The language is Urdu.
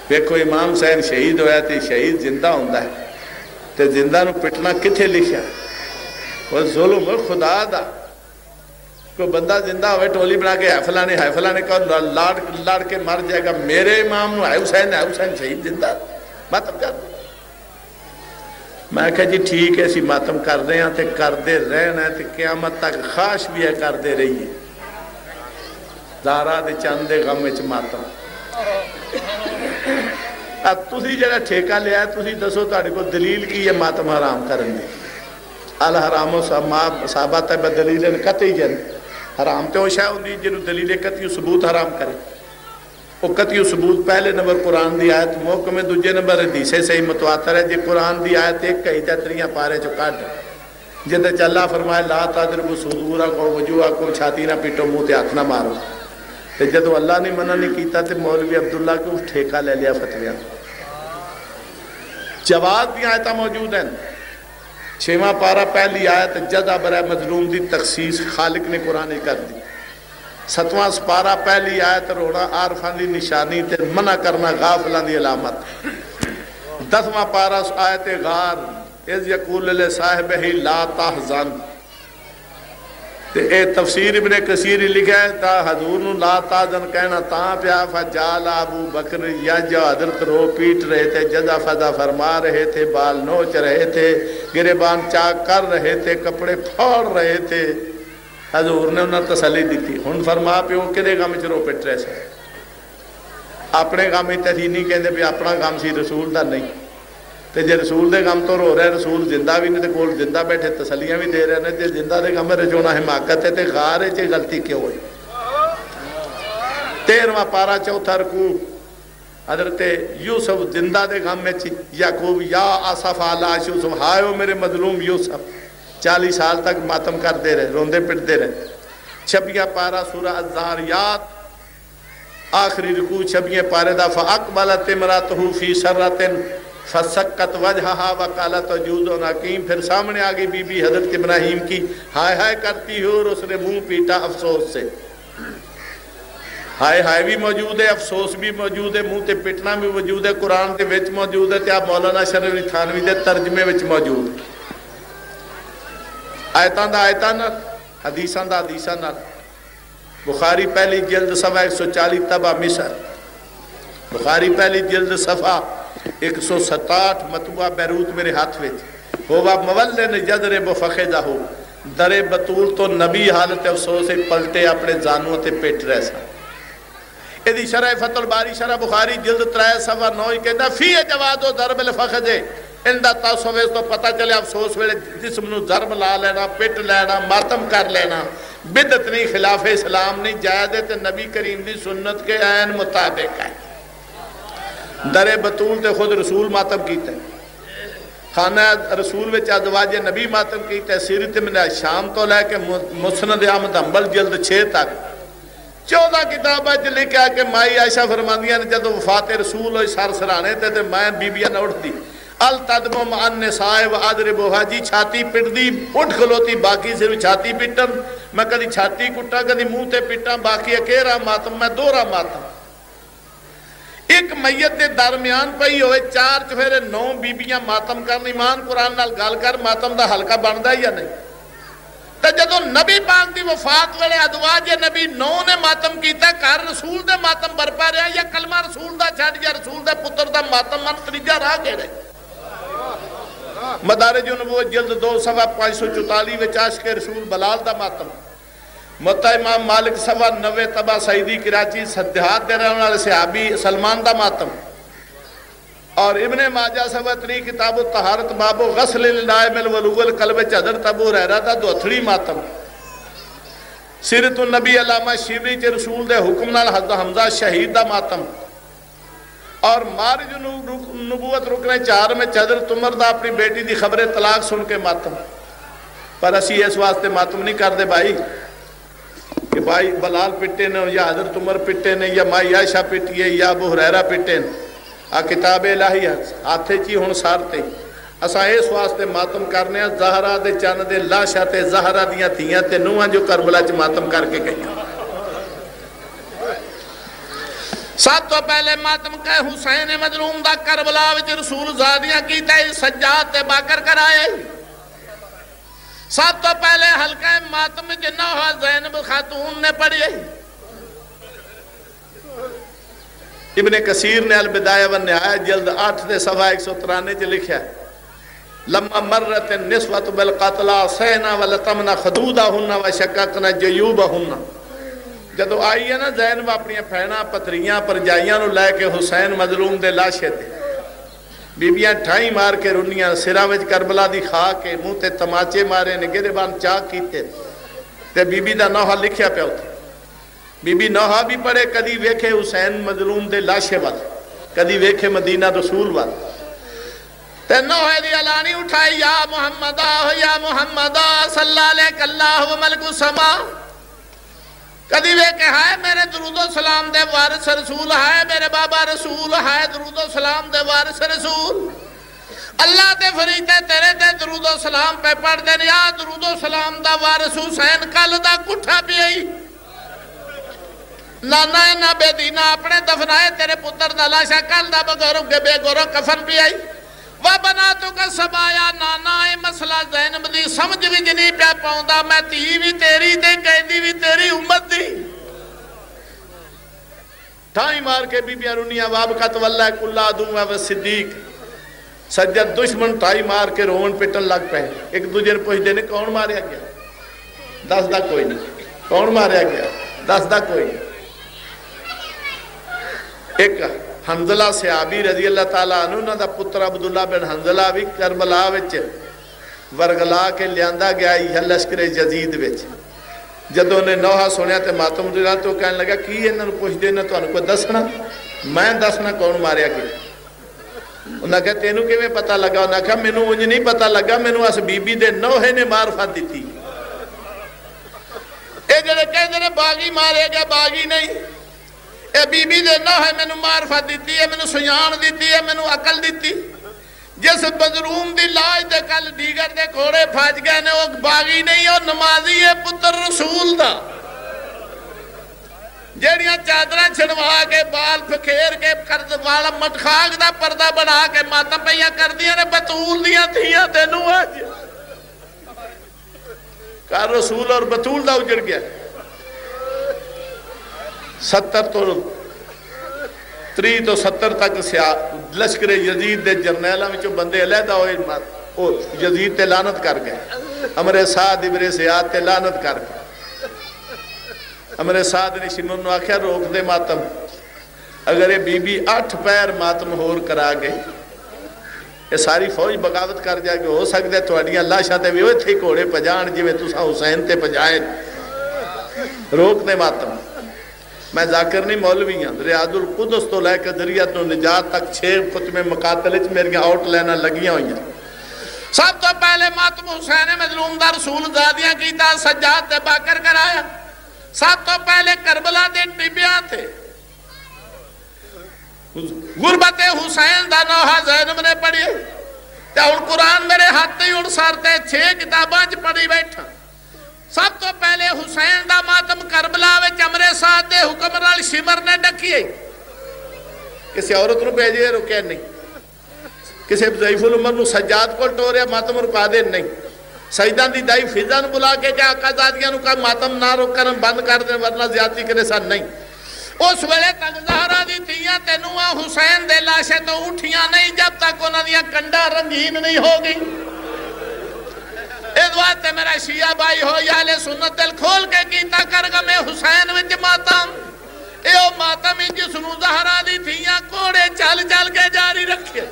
دیکھو امام حسین شہید ہویا تے شہید زندہ ہوندہ ہے تے زندہ نو پٹنا کتھے لکھیا وہ ظلم خدا دا کوئی بندہ زندہ ہوئے ٹولی بنا کے حیفلہ نے کہا لڑ کے مر جائے گا میرے امام نو حسین شہید زندہ ماتم کر میں کہا جی ٹھیک ہے اسی ماتم کر رہے ہیں تے کر دے رہنا ہے تے قیامت تک خواہش بھی ہے کر دے رہی ہے زہرا دے چاند دے غم وچ ماتم اب تسی جڑا ٹھیکہ لیا ہے تسی دسو تہاڈے کو دلیل کی یہ ماتم حرام کرن دی الحرام و صحابت ہے بدلیل قطعی جن حرام تے وہ شاہ ہوندی جنہوں دلیل قطعی ثبوت حرام کرے وہ قطعی ثبوت پہلے نمبر قرآن دی آیت محکم دوجے نمبر حدیث صحیح متواتر ہے جی قرآن دی آیت ایک کئی تریاں پارے چو کٹ جدے چلا فرمائے لا تضربوا صدورکم وجوہکم چھاتی نہ پیٹو منہ تے ہاتھ نہ مارو تے جدو اللہ نے منع نہیں کیتا تے مولوی عبداللہ کو ٹھیکہ لے لیا فتویاں جواب دی آیتہ موجود ہیں 6واں پارہ پہلی آیت جزا برائے مظلوم دی تخصیص خالق نے قرآن کر دی 7واں پارہ پہلی آیت رونا عارفان دی نشانی تے منع کرنا غافلان دی علامت 10واں پارہ آیت غار اذ یقول لصاحبہ لا تحزن تے اے تفسیر ابن کثیر لکھا ہے تا حضور نو لا تحزن کہنا تاں پیا فجال ابو بکر یا جو حضرت رو پیٹ رہے تھے جزا فضا فرما رہے تھے بال نوچ رہے تھے گریبان چاک کر رہے تھے کپڑے پھوڑ رہے تھے حضور نے انہیں تسلی دی تھی ہن فرما پہ وہ کدے غم چ رو پٹ رہے سے اپنے غم ہی تھی نہیں کہندے بھی اپنا غم سی رسول دا نہیں تے جے رسول دے غم تو رو رہے رسول زندہ بھی نہیں تے کول زندہ بیٹھے تسلیاں بھی دے رہے ہیں جے زندہ دے غم رجونا حماقت ہے تے غار چ غلطی کیوں ہوئی 13واں پارہ چوتھا رکوع حضرت یوسف زندہ دے غم میں یعقوب یا آصف علی یوسف ہائے میرے مظلوم یوسف 40 سال تک ماتم کر دے رہے روندے پٹ دے رہے 26واں پارہ سورہ الزاریات آخری رکوع 26 پارے دا فاقبلت امراتہ فی سرۃ فسکت وجہہا وقالت وجود حکیم پھر سامنے آگئی بی بی حضرت ابراہیم کی ہائے ہائے کرتی ہو اور اس نے منہ پیٹا افسوس سے ہائے ہائے بھی موجود ہے افسوس بھی موجود ہے منہ تے پٹنا بھی موجود ہے قرآن کے وچ موجود ہے تے آپ مولانا شرف علی تھانوی دے ترجمے وچ موجود آیتاں دا آیتاں نال حدیثاں دا حدیثاں نال بخاری پہلی جلد صفحہ 140 تبع مصر بخاری پہلی جلد صفحہ 167 مطبوعہ بیروت میرے ہاتھ میں ہوا مولن یضرب فخذہ در بطول تو نبی حالت افسوس سے پلٹے اپنے زانوں تے پیٹ رہ سا ایدی شرح فتح الباری شرح بخاری جلد 3 صفحہ 9 کہتا فی جواد و ضرب الفخذ اندہ تصویز تو پتہ چلے افسوس ویلے جسم نو ضرب لا لینا پٹ لینا ماتم کر لینا بدت نہیں خلاف اسلام نہیں جائز تے نبی کریم دی سنت کے عین مطابق ہے در بطول تے خود رسول ماتم کیتا ہے خانہ رسول وچ ازواج نبی ماتم کیتا ہے سیرت من شام تو لے کے مسند احمد حنبل جلد 6 تک 14 کتاباں چ لکھا کہ مائی عائشہ فرماندیاں نے جدوں وفات رسول ہوئی سر سرانے تے میں بیبیاں نہ اٹھتی التدم مع النساء واضربها جی چھاتی پٹ دی اٹھ کھلوتی باقی صرف چھاتی پٹن میں کدی چھاتی کٹا کدی منہ تے پٹا باقی اکیرا ماتم میں دوہرا ماتم ایک میت دے درمیان پئی ہوئے 4 چفیرے 9 بیبیاں ماتم کرن ایمان قرآن نال گل کر ماتم دا حلقہ بندا ہے یا نہیں تے جدوں نبی پاک دی وفات ویلے ازواج نبی 9 نے ماتم کیتا گھر رسول دے ماتم برپا رہا یا کلمہ رسول دا چھڈ یا رسول دے پتر دا ماتم من تریجا راہ گئے مدارج النبوت جلد 2 صفحہ 544 وچ عاشق رسول بلال دا ماتم متا امام مالک صفحہ 90 تبع سعیدی کراچی دیہات دے رہنے والے صحابی سلمان دا ماتم اور ابن ماجہ صفحہ 3 کتاب الطہارت باب غسل النائم الولو القلب حضرت ابو ہریرہ دا دوتھڑی ماتم سیرت النبی علامہ شیبری چ رسول دے حکم نال حمزہ شہید دا ماتم اور مارج نبوت رکنے 4 میں حضرت عمر دا اپنی بیٹی دی خبر طلاق سن کے ماتم پر اسی اس واسطے ماتم نہیں کر دے بھائی کہ بھائی بلال پٹے نے یا حضرت عمر پٹے نے یا مائی عائشہ پٹی ہے یا ابو ہریرہ پٹے نے آ کتاب الہی ہاتھے چی ہن سارتے اساں اس واسطے ماتم کرنے ہیں زہرا دے چن دے لاشاں تے زہرا دیاں تھیاں تے نوہاں جو کربلا چ ماتم کر کے گئیاں سب تو پہلے ماتم کہ حسین مظلوم دا کربلا وچ رسول زادیاں کیتا ہے سجاد تے باکر کرائے سب تو پہلے حلقہ ماتم جنہا زینب خاتون نے پڑھی ہے ابن کثیر نے البدایہ والنہایہ جلد 8 دے صفحہ 193 چ لکھا ہے لما مرت النسوة بالقتلى سینا ولطمنا خدودہن وشککنا جیوبہن جدو آئی ہے نا زینب اپنی پھینا پتریاں پر جائیاں نو لے کے حسین مظلوم دے لاشے تھے بیبیاں ٹھائی مار کے رنیاں سرہ وچ کربلا دی خواہ کے منہ تے تماچے مارے نے گرے بان چاک کیتے تے بی بی دا نوحہ لکھیا پہ ہوتا بی بی نوحہ بھی پڑھے کدی ویکھے حسین مظلوم دے لاشے وال کدی ویکھے مدینہ رسول وال تے نوحہ دی علانی اٹھائی یا محمدہ صلی اللہ علیہ اللہ و ملک السما کدی ویکھے ہائے میرے درود و سلام دے وارث رسول ہائے میرے بابا رسول ہائے درود و سلام دے وارث رسول اللہ دے فریدے تیرے دے درود و سلام پہ پڑھ دے یا درود و سلام دا وارث حسین کل دا کٹھا بھی آئی نانا نہ بے دینہ اپنے دفنائے تیرے پتر دا لاشا کل دا بگورو گبے گورو کفن بھی آئی وَبَنَاتُ کا سبایا نانا اے مسئلہ زینب دی سمجھ بھی جنی پہ پاؤندا میں تی بھی تیری دے قیدی بھی تیری امت دی ٹھائی مار کے بی بی ارونیہ وابقت واللہ کلہ دوں و صدیق سجد دشمن ٹھائی مار کے رون پٹن لگ پہ ایک دوجہ نے پوچھ دینے کون ماریا گیا دس دا کوئی نہیں کون ماریا گیا دس دا کوئی نہیں ایک حنزلہ صحابی رضی اللہ تعالیٰ عنہ نا دا پتر عبداللہ بن حنزلہ بھی کربلا وچ ورگلا کے لیاندہ گیا یہ لشکر یزید وچ جدوں نے نوحہ سنیا تے ماتم دینا تو کہنے لگا کی انہوں نے پوچھ دینا تو انہوں کو دسنا میں دسنا کون ماریا گیا انہوں نے کہا تینوں کے میں پتہ لگا انہوں نے کہا میں نو مجھے نہیں پتہ لگا میں نو اس بی بی دے نوحے نے معرفت دیتی اے جڑے کہتے ہیں باغی مارے گا باغی نہیں اے بی بی دے نوحے میں نو معرفت دیتی ہے میں نو سیان دیتی ہے میں نو عقل دیتی جس مظلوم دی لاج دے کل دیگر دے کھوڑے پھاج گئے نے وہ باغی نہیں اور نمازی ہے پتر رسول دا جیڑیاں چادرہ چھڑوا کے بال پھکیر کے والا مٹخاق دا پردہ بنا کے ماتم پہیاں کر دیا نے بطول دیا تھیاں تینوں آج کہا رسول اور بطول دا اجڑ گیا 70 تو 30 تو 70 تک لشکر یزید دے جرنیلہ میں جو بندے علیحدہ ہوئے یزید تے لعنت کر گئے امر سعد ابن زیاد تے لعنت کر گئے امر سعد نے شنون نو آکھیا روک دے ماتم اگر یہ بی بی 8 پیر ماتم ہور کرا گئی یہ ساری فوج بغاوت کر جائے کہ ہو سکتے تھوڑیاں لاشاں تے بھی ہوئے تھے کوڑے پجان جی میں تسا حسین تے پجائے روک دے ماتم میں ذاکر نہیں مولوی ہوں ریاض القدس تو لے کے ذریعت و نجات تک 6 ختم مقاتلچ میری آؤٹ لینا لگیاں ہوئی ہیں سب تو پہلے ماتم حسین مظلوم دا رسول زادیاں کیتا سجاد تے باکر کرایا سب تو پہلے کربلا دے ٹبیاں تھے غربت حسین دا نوحہ زینب نے پڑھی تے ان قرآن میرے ہاتھ ہی ان سارتے 6 کتاباں چ پڑھی بیٹھا سب تو پہلے حسین دا ماتم کربلا وچ امر سعد دے حکم نال شمر نے ڈکی کسی عورت نو بھیجے رکے نہیں کسی ضعیف العمر نو سجاد کو ٹوریا ماتم رکا دے نہیں سجدان دی دائی فضان بلا کے کہ آقا زادیاں نو کہا ماتم نہ رکن بند کر دیں ورنہ زیادتی کرے سا نہیں اس ویلے تک زہرہ دی تھیاں تینوہ حسین دے لاشے تو اٹھیاں نہیں جب تک انہاں دیاں کنڈا رنگین نہیں ہوگی اس وقت میرا شیعہ بھائی ہو یا اہل سنت دل کھول کے کیتا کرگا میں حسین وچ ماتم اے او ماتم ہی جس نو زہرہ دی تھیاں کوڑے چل چل کے جاری رکھے